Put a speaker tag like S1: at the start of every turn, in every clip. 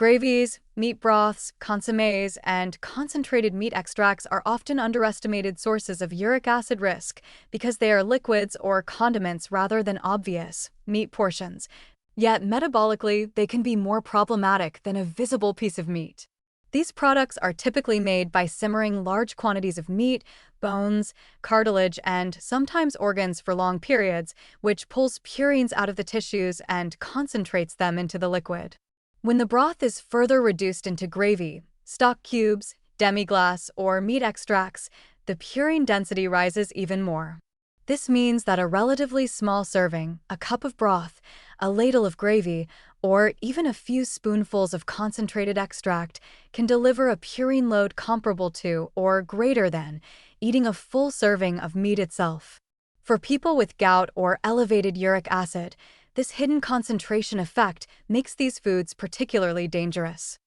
S1: Gravies, meat broths, consommés, and concentrated meat extracts are often underestimated sources of uric acid risk because they are liquids or condiments rather than obvious meat portions. Yet, metabolically, they can be more problematic than a visible piece of meat. These products are typically made by simmering large quantities of meat, bones, cartilage, and sometimes organs for long periods, which pulls purines out of the tissues and concentrates them into the liquid. When the broth is further reduced into gravy, stock cubes, demi-glace, or meat extracts, the purine density rises even more. This means that a relatively small serving, a cup of broth, a ladle of gravy, or even a few spoonfuls of concentrated extract can deliver a purine load comparable to or greater than eating a full serving of meat itself. For people with gout or elevated uric acid, this hidden concentration effect makes these foods particularly dangerous.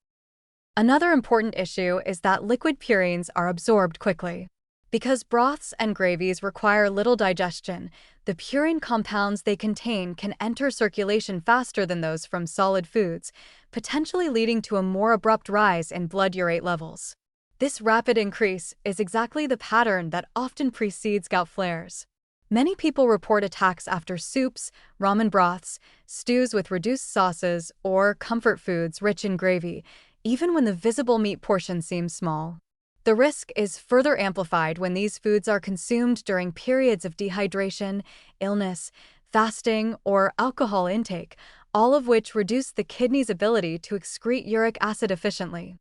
S1: Another important issue is that liquid purines are absorbed quickly. Because broths and gravies require little digestion, the purine compounds they contain can enter circulation faster than those from solid foods, potentially leading to a more abrupt rise in blood urate levels. This rapid increase is exactly the pattern that often precedes gout flares. Many people report attacks after soups, ramen broths, stews with reduced sauces, or comfort foods rich in gravy, even when the visible meat portion seems small. The risk is further amplified when these foods are consumed during periods of dehydration, illness, fasting, or alcohol intake, all of which reduce the kidney's ability to excrete uric acid efficiently.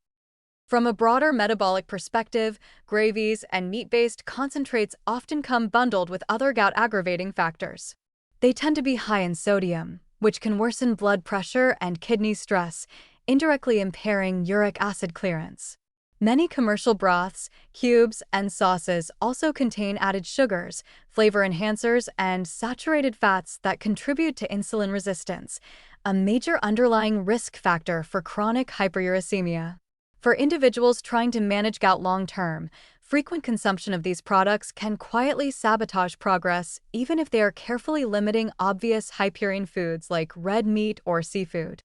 S1: From a broader metabolic perspective, gravies and meat-based concentrates often come bundled with other gout-aggravating factors. They tend to be high in sodium, which can worsen blood pressure and kidney stress, indirectly impairing uric acid clearance. Many commercial broths, cubes, and sauces also contain added sugars, flavor enhancers, and saturated fats that contribute to insulin resistance, a major underlying risk factor for chronic hyperuricemia. For individuals trying to manage gout long-term, frequent consumption of these products can quietly sabotage progress even if they are carefully limiting obvious high-purine foods like red meat or seafood.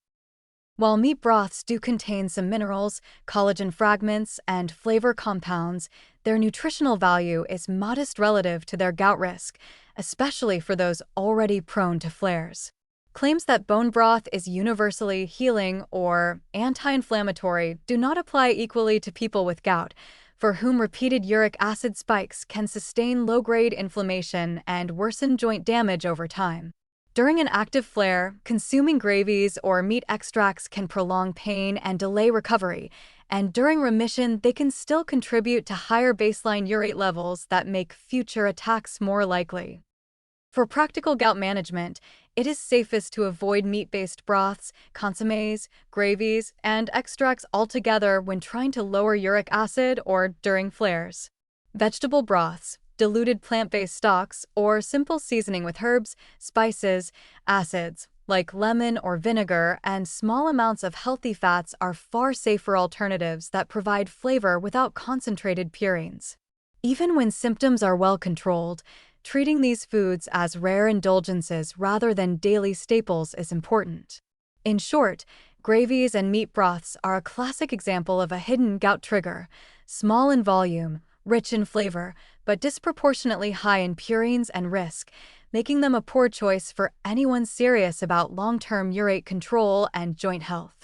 S1: While meat broths do contain some minerals, collagen fragments, and flavor compounds, their nutritional value is modest relative to their gout risk, especially for those already prone to flares. Claims that bone broth is universally healing or anti-inflammatory do not apply equally to people with gout, for whom repeated uric acid spikes can sustain low-grade inflammation and worsen joint damage over time. During an active flare, consuming gravies or meat extracts can prolong pain and delay recovery, and during remission, they can still contribute to higher baseline urate levels that make future attacks more likely. For practical gout management, it is safest to avoid meat-based broths, consommés, gravies, and extracts altogether when trying to lower uric acid or during flares. Vegetable broths, diluted plant-based stocks, or simple seasoning with herbs, spices, acids, like lemon or vinegar, and small amounts of healthy fats are far safer alternatives that provide flavor without concentrated purines. Even when symptoms are well controlled, treating these foods as rare indulgences rather than daily staples is important. In short, gravies and meat broths are a classic example of a hidden gout trigger, small in volume, rich in flavor, but disproportionately high in purines and risk, making them a poor choice for anyone serious about long-term urate control and joint health.